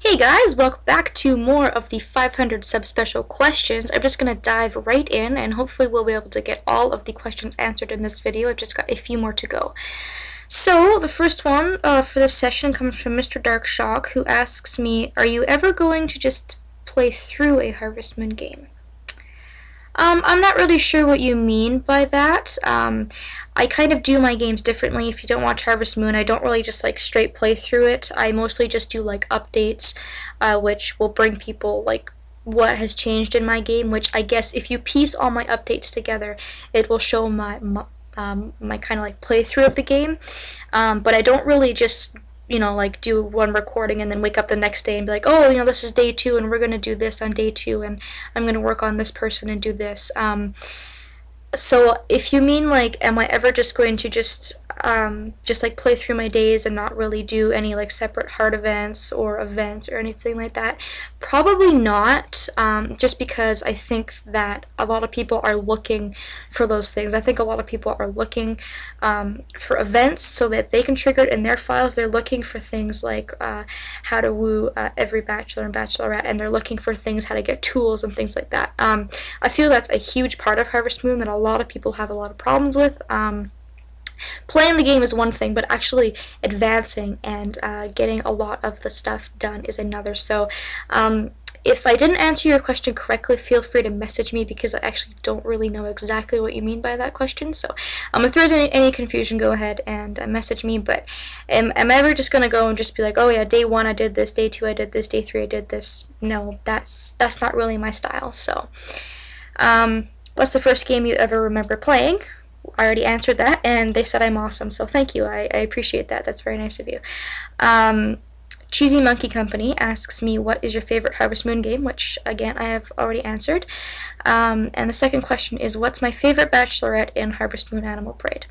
Hey guys, welcome back to more of the 500 sub-special questions. I'm just going to dive right in and hopefully we'll be able to get all of the questions answered in this video. I've just got a few more to go. So, the first one for this session comes from MrDarkShock, who asks me, are you ever going to just play through a Harvest Moon game? I'm not really sure what you mean by that. I kind of do my games differently. If you don't watch Harvest Moon, I don't really just like straight play through it. I mostly just do like updates, which will bring people like what has changed in my game, which I guess if you piece all my updates together, it will show my kind of like playthrough of the game. But I don't really just like do one recording and then wake up the next day and be like, oh, this is day 2 and we're going to do this on day 2 and I'm going to work on this person and do this. So if you mean like, am I ever just going to just like play through my days and not really do any like separate hard events or anything like that? Probably not, just because I think that a lot of people are looking for those things. I think a lot of people are looking for events so that they can trigger it in their files. They're looking for things like how to woo every bachelor and bachelorette, and they're looking for things, how to get tools and things like that. I feel that's a huge part of Harvest Moon that a lot of people have a lot of problems with. Playing the game is one thing, but actually advancing and getting a lot of the stuff done is another. So if I didn't answer your question correctly, feel free to message me because I actually don't really know exactly what you mean by that question. So if there's any confusion, go ahead and message me. But am I ever just going to go and just be like, oh yeah, day 1 I did this, day 2 I did this, day 3 I did this? No, that's not really my style. So what's the first game you ever remember playing? I already answered that, and they said I'm awesome, so thank you. I appreciate that. That's very nice of you. Cheesy Monkey Company asks me, what is your favorite Harvest Moon game? Which, again, I have already answered. And the second question is, what's my favorite bachelorette in Harvest Moon Animal Parade?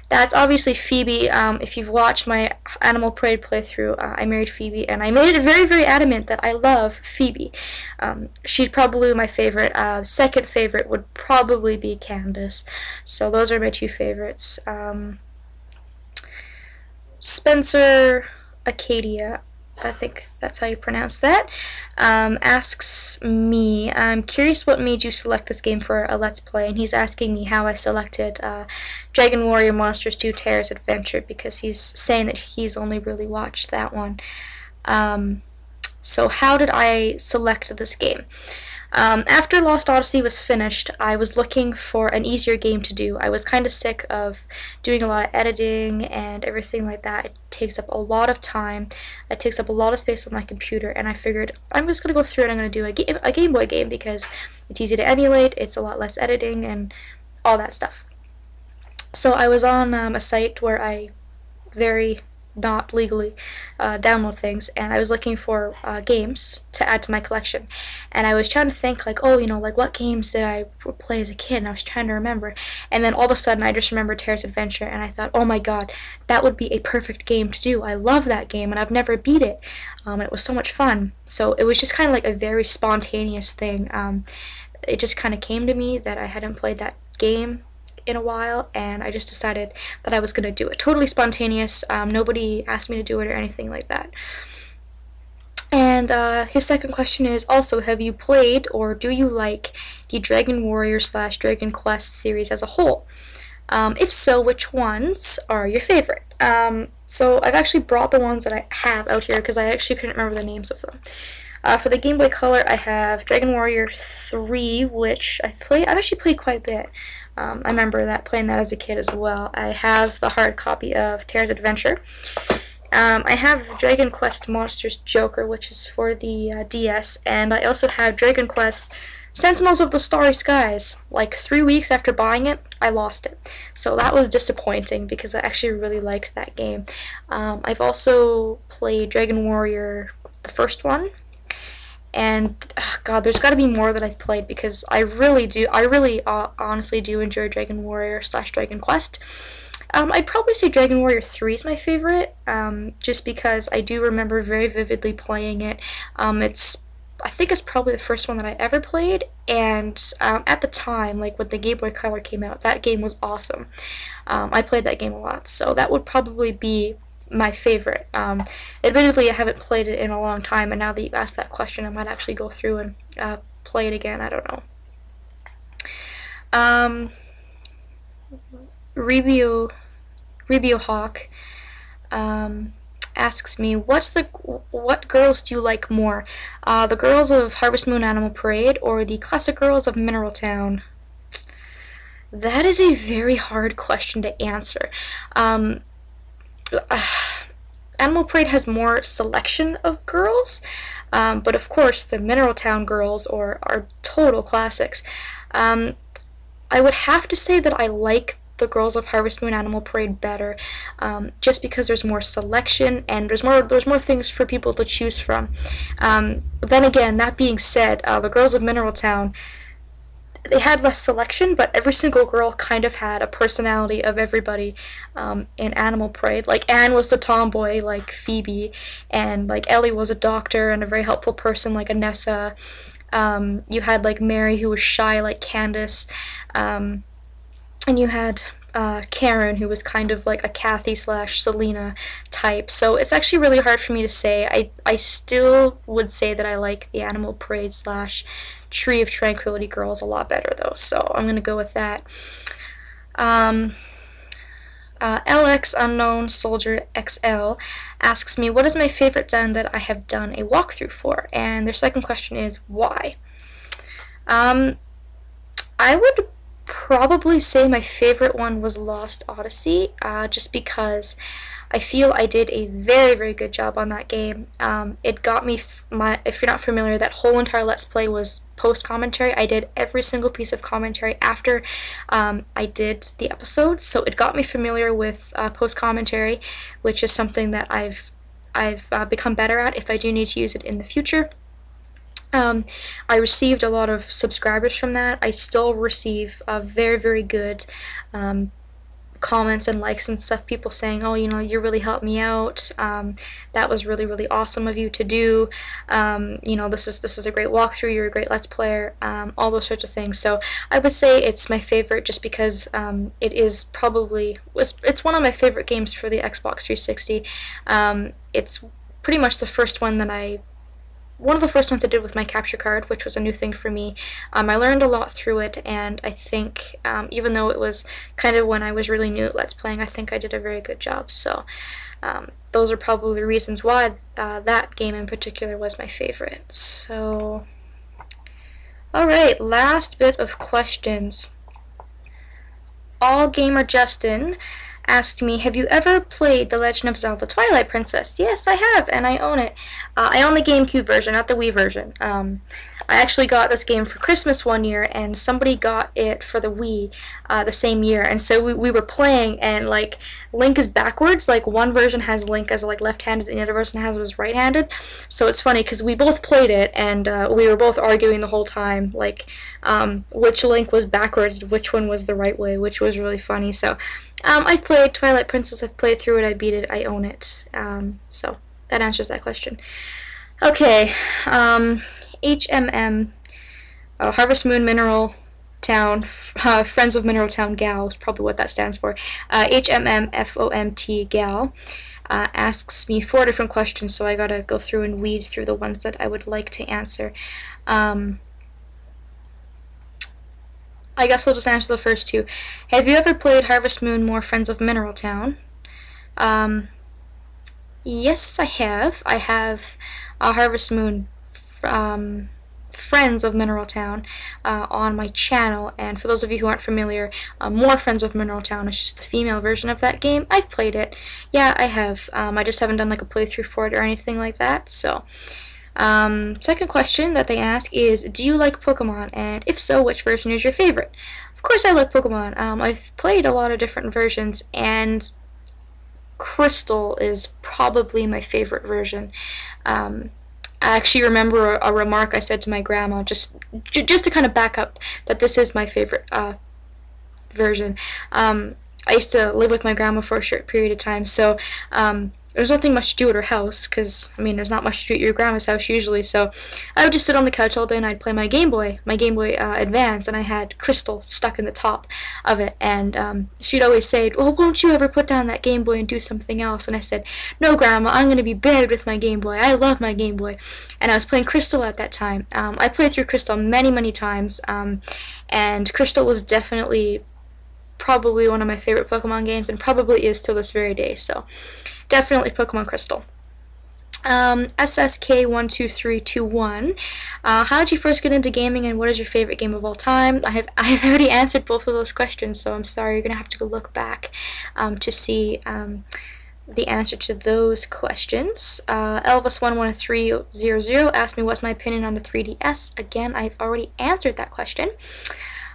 That's obviously Phoebe. If you've watched my Animal Parade playthrough, I married Phoebe, and I made it very, very adamant that I love Phoebe. She's probably my favorite. Second favorite would probably be Candace. So those are my two favorites. Spenceracadia, I think that's how you pronounce that, asks me, I'm curious what made you select this game for a Let's Play, and he's asking me how I selected Dragon Warrior Monsters 2 Terror's Adventure, because he's saying that he's only really watched that one. So how did I select this game? After Lost Odyssey was finished, I was looking for an easier game to do. I was kind of sick of doing a lot of editing and everything like that. It takes up a lot of time. It takes up a lot of space on my computer, and I figured I'm just going to go through it. I'm going to do a Game Boy game because it's easy to emulate, it's a lot less editing, and all that stuff. So I was on a site where I very not legally download things, and I was looking for games to add to my collection, and I was trying to think like, oh, like what games did I play as a kid, and I was trying to remember, and then all of a sudden I just remembered Terror's Adventure, and I thought, oh my god, that would be a perfect game to do. I love that game, and I've never beat it. It was so much fun. So it was just kind of like a very spontaneous thing. It just kind of came to me that I hadn't played that game in a while, and I just decided that I was going to do it. Totally spontaneous. Nobody asked me to do it or anything like that. And his second question is also, have you played or do you like the Dragon Warrior / Dragon Quest series as a whole? If so, which ones are your favorite? So I've actually brought the ones that I have out here because I actually couldn't remember the names of them. For the Game Boy Color, I have Dragon Warrior 3, which I've actually played quite a bit. I remember playing that as a kid as well. I have the hard copy of Terror's Adventure. I have Dragon Quest Monsters Joker, which is for the DS, and I also have Dragon Quest Sentinels of the Starry Skies. Like 3 weeks after buying it, I lost it. So that was disappointing because I actually really liked that game. I've also played Dragon Warrior, the first one. And God, there's got to be more that I've played because I really honestly do enjoy Dragon Warrior / Dragon Quest. I'd probably say Dragon Warrior 3 is my favorite, just because I do remember very vividly playing it. I think it's probably the first one that I ever played, and at the time, like when the Game Boy Color came out, that game was awesome. I played that game a lot, so that would probably be my favorite. Admittedly, I haven't played it in a long time, and now that you've asked that question, I might actually go through and play it again. I don't know. rebeohok asks me, what girls do you like more? The girls of Harvest Moon Animal Parade or the classic girls of Mineral Town? That is a very hard question to answer. Animal Parade has more selection of girls, but of course the Mineral Town girls are total classics. I would have to say that I like the girls of Harvest Moon Animal Parade better, just because there's more selection and there's more things for people to choose from. Then again, that being said, the girls of Mineral Town, they had less selection, but every single girl kind of had a personality of everybody in Animal Parade. Like, Anne was the tomboy, like Phoebe, and like Ellie was a doctor and a very helpful person, like Anessa. You had like Mary, who was shy, like Candace, and you had Karen, who was kind of like a Kathy/Selena type. So it's actually really hard for me to say. I still would say that I like the Animal Parade / Tree of Tranquility girls a lot better, though, so I'm gonna go with that. lxunknownsoldierxl asks me, what is my favorite den that I have done a walkthrough for? And their second question is, why? I would probably say my favorite one was Lost Odyssey, just because I feel I did a very, very good job on that game. It got me, if you're not familiar, that whole entire Let's Play was post-commentary. I did every single piece of commentary after I did the episodes, so it got me familiar with post-commentary, which is something that I've become better at if I do need to use it in the future. I received a lot of subscribers from that. I still receive very, very good comments and likes and stuff, people saying, oh, you know, you really helped me out, that was really, really awesome of you to do, you know, this is a great walkthrough, you're a great Let's Player, all those sorts of things. So I would say it's my favorite just because it is probably, it's one of my favorite games for the Xbox 360. It's pretty much the first one that one of the first ones I did with my capture card, which was a new thing for me. I learned a lot through it, and I think, even though it was kind of when I was really new at Let's Playing, I think I did a very good job. So those are probably the reasons why that game in particular was my favorite. So, alright, last bit of questions. AllGamerJustin asked me, have you ever played The Legend of Zelda Twilight Princess? Yes, I have, and I own it. I own the GameCube version, not the Wii version. I actually got this game for Christmas one year, and somebody got it for the Wii the same year, and so we were playing, and like Link is backwards. Like, one version has Link as like left-handed, and the other version was right-handed. So it's funny because we both played it, and we were both arguing the whole time, like which Link was backwards, which one was the right way, which was really funny. So I've played Twilight Princess. I've played through it. I beat it. I own it. So that answers that question. Okay. HMM, Harvest Moon Mineral Town, Friends of Mineral Town Gal is probably what that stands for. HMMFOMTgal asks me 4 different questions, so I gotta go through and weed through the ones that I would like to answer. I guess I'll just answer the first 2. Have you ever played Harvest Moon More Friends of Mineral Town? Yes, I have. I have Harvest Moon Friends of Mineral Town on my channel, and for those of you who aren't familiar, More Friends of Mineral Town is just the female version of that game. I've played it. Yeah, I have. I just haven't done like a playthrough for it or anything like that. So, second question that they ask is, do you like Pokemon? And if so, which version is your favorite? Of course I like Pokemon. I've played a lot of different versions, and Crystal is probably my favorite version. I actually remember a remark I said to my grandma, just to kind of back up that this is my favorite version. I used to live with my grandma for a short period of time, so there's nothing much to do at her house, because, I mean, there's not much to do at your grandma's house usually, so I would just sit on the couch all day and I'd play my Game Boy Advance, and I had Crystal stuck in the top of it, and she'd always say, well, won't you ever put down that Game Boy and do something else? And I said, no, Grandma, I'm going to be buried with my Game Boy. I love my Game Boy. And I was playing Crystal at that time. I played through Crystal many, many times, and Crystal was definitely probably one of my favorite Pokemon games, and probably is till this very day, so definitely Pokemon Crystal. SSK12321. How did you first get into gaming, and what is your favorite game of all time? I have already answered both of those questions, so I'm sorry, you're gonna have to go look back to see the answer to those questions. Elvis11300 asked me what's my opinion on the 3DS. Again, I've already answered that question.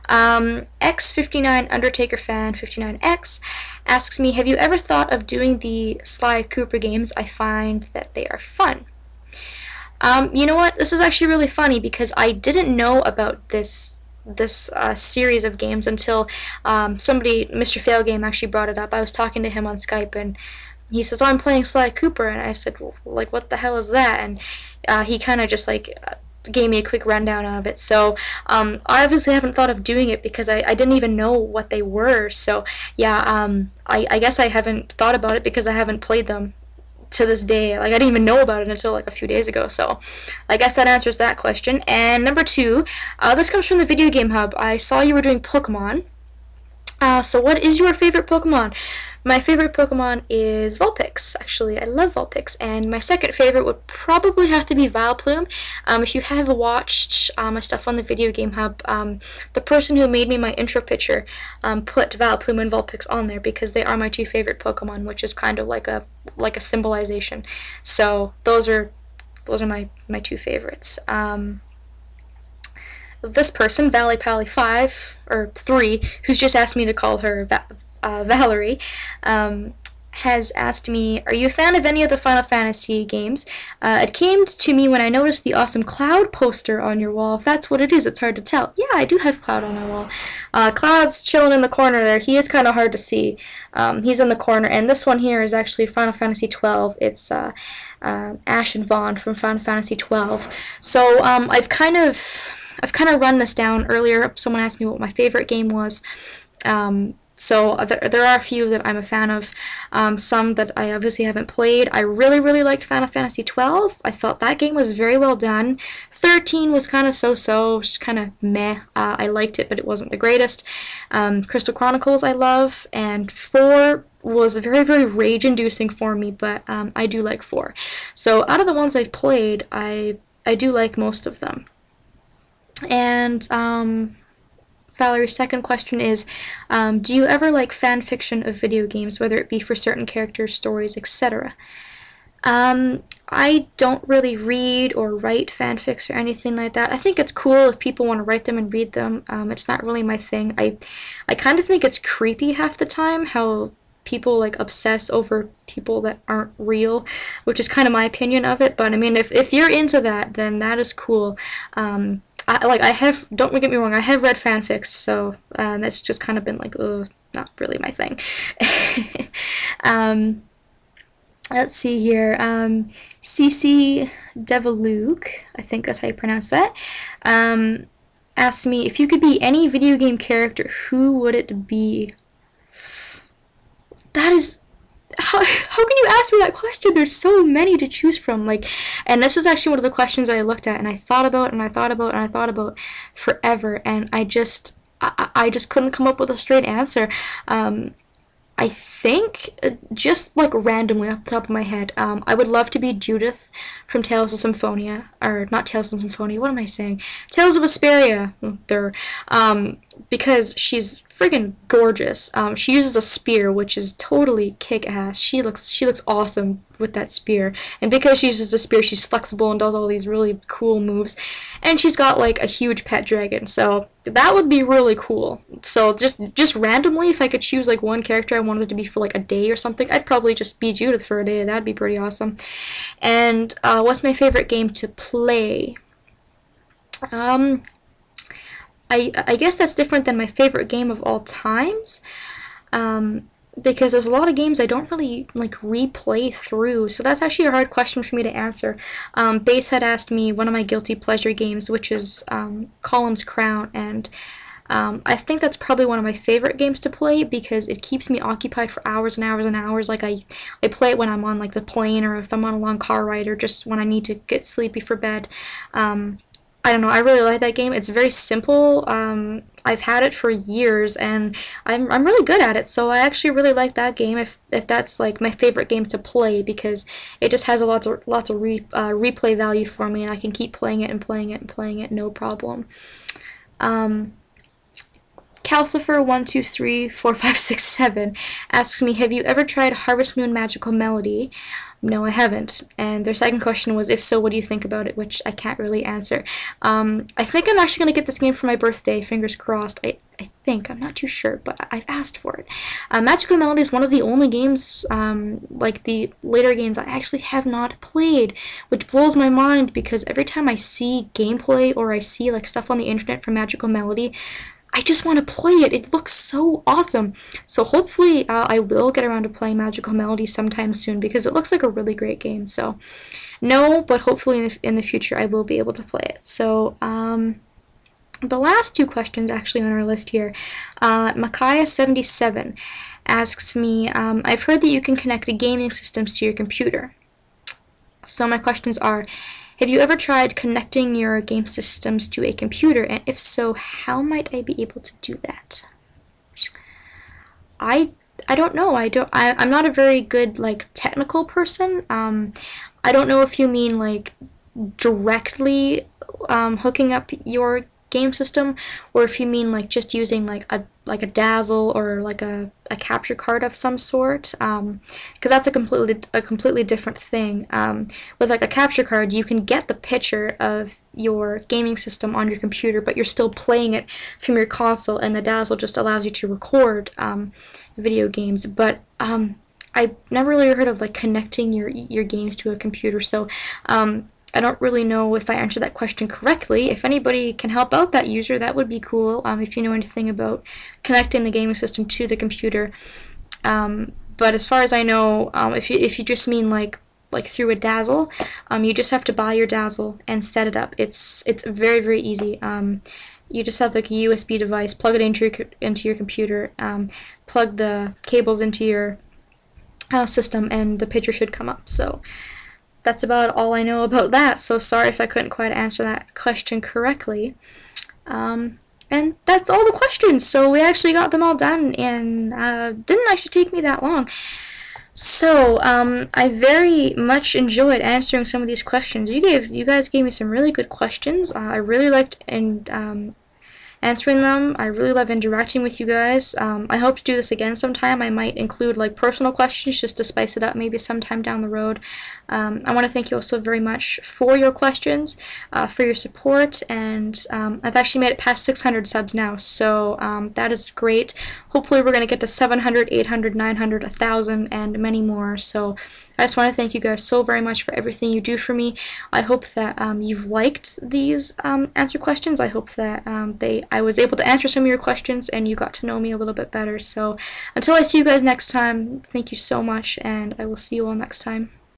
X59 Undertaker fan 59X asks me, have you ever thought of doing the Sly Cooper games? I find that they are fun. You know what? This is actually really funny because I didn't know about this series of games until somebody, Mr. Failgame, actually brought it up. I was talking to him on Skype, and he says, oh, I'm playing Sly Cooper, and I said, well, like, what the hell is that? And he kind of just like gave me a quick rundown of it. So I obviously haven't thought of doing it because I didn't even know what they were. So yeah, I guess I haven't thought about it because I haven't played them to this day. Like, I didn't even know about it until like a few days ago. So I guess that answers that question. And number 2, this comes from the Video Game Hub. I saw you were doing Pokemon. So what is your favorite Pokemon? My favorite Pokemon is Vulpix, actually. I love Vulpix. And my second favorite would probably have to be Vileplume. If you have watched my stuff on the Video Game Hub, the person who made me my intro picture put Vileplume and Vulpix on there because they are my 2 favorite Pokemon, which is kind of like a symbolization. So those are my 2 favorites. This person, ValleyPally5 or 3, who's just asked me to call her Valerie, has asked me, are you a fan of any of the Final Fantasy games? It came to me when I noticed the awesome Cloud poster on your wall. If that's what it is, it's hard to tell. Yeah, I do have Cloud on my wall. Cloud's chilling in the corner there. He is kind of hard to see. He's in the corner, and this one here is actually Final Fantasy 12. It's Ash and Vaughn from Final Fantasy 12. So I've kind of run this down earlier. Someone asked me what my favorite game was. So there are a few that I'm a fan of, some that I obviously haven't played. I really, really liked Final Fantasy 12. I thought that game was very well done. 13 was kind of so-so, just kind of meh. I liked it, but it wasn't the greatest. Crystal Chronicles I love, and 4 was very, very rage-inducing for me, but I do like 4. So out of the ones I've played, I do like most of them. And Valerie's second question is, do you ever like fan fiction of video games, whether it be for certain characters, stories, etc.? I don't really read or write fanfics or anything like that. I think it's cool if people want to write them and read them. It's not really my thing. I kind of think it's creepy half the time how people like obsess over people that aren't real, which is kind of my opinion of it. But I mean, if you're into that, then that is cool. Don't get me wrong, I have read fanfics, so that's just kind of been like, ugh, not really my thing. Let's see here, CeceDeviluke, I think that's how you pronounce that, asked me, if you could be any video game character, who would it be? That is... How can you ask me that question? There's so many to choose from. And this is actually one of the questions that I looked at and I thought about and I thought about and I thought about forever, and I just couldn't come up with a straight answer. I think, just like randomly off the top of my head, I would love to be Judith from Tales of Symphonia, or not Tales of Symphonia, what am I saying? Tales of Vesperia, because she's friggin' gorgeous. She uses a spear, which is totally kick-ass. She looks awesome with that spear, and because she uses the spear, she's flexible and does all these really cool moves, and she's got like a huge pet dragon, so that would be really cool. So just randomly, if I could choose like one character I wanted to be for like a day or something, I'd probably just be Judith for a day. That'd be pretty awesome. And what's my favorite game to play? I guess that's different than my favorite game of all times, because there's a lot of games I don't really like replay through, so that's actually a hard question for me to answer. Base had asked me one of my guilty pleasure games, which is Column's Crown, and I think that's probably one of my favorite games to play because it keeps me occupied for hours and hours and hours. Like I play it when I'm on like the plane, or if I'm on a long car ride, or just when I need to get sleepy for bed. I don't know, I really like that game. It's very simple. I've had it for years, and I'm really good at it, so I actually really like that game if that's like my favorite game to play, because it just has lots of replay value for me, and I can keep playing it and playing it and playing it, no problem. Calcifer123456 asks me, have you ever tried Harvest Moon Magical Melody? No, I haven't. And their second question was, if so, what do you think about it? Which I can't really answer. I think I'm actually going to get this game for my birthday, fingers crossed. I think, I'm not too sure, but I've asked for it. Magical Melody is one of the only games, like the later games, I actually have not played, which blows my mind, because every time I see gameplay or I see like stuff on the internet for Magical Melody, I just want to play it. It looks so awesome. So hopefully I will get around to playing Magical Melody sometime soon, because it looks like a really great game. So no, but hopefully in the future I will be able to play it. So the last two questions actually on our list here. Makaya77 asks me, I've heard that you can connect gaming systems to your computer. So my questions are, have you ever tried connecting your game systems to a computer, and if so, how might I be able to do that? I don't know. I'm not a very good like technical person. I don't know if you mean like directly hooking up your game system, or if you mean like just using like a dazzle or like a capture card of some sort, because that's a completely different thing. With like a capture card, you can get the picture of your gaming system on your computer, but you're still playing it from your console, and the dazzle just allows you to record video games. But I've never really heard of like connecting your games to a computer, so I don't really know if I answered that question correctly. If anybody can help out that user, that would be cool, if you know anything about connecting the gaming system to the computer. But as far as I know, if you just mean like through a dazzle, you just have to buy your dazzle and set it up. It's very, very easy. You just have like a USB device, plug it into your computer, plug the cables into your system, and the picture should come up. So that's about all I know about that, so sorry if I couldn't quite answer that question correctly. And that's all the questions, so we actually got them all done, and didn't actually take me that long. So, I very much enjoyed answering some of these questions. You guys gave me some really good questions. I really liked answering them. I really love interacting with you guys. I hope to do this again sometime. I might include like personal questions just to spice it up maybe sometime down the road. I want to thank you all so very much for your questions, for your support, and I've actually made it past 600 subs now, so that is great. Hopefully we're going to get to 700, 800, 900, 1,000, and many more. So I just want to thank you guys so very much for everything you do for me. I hope that you've liked these answer questions. I hope that I was able to answer some of your questions and you got to know me a little bit better. So until I see you guys next time, thank you so much, and I will see you all next time.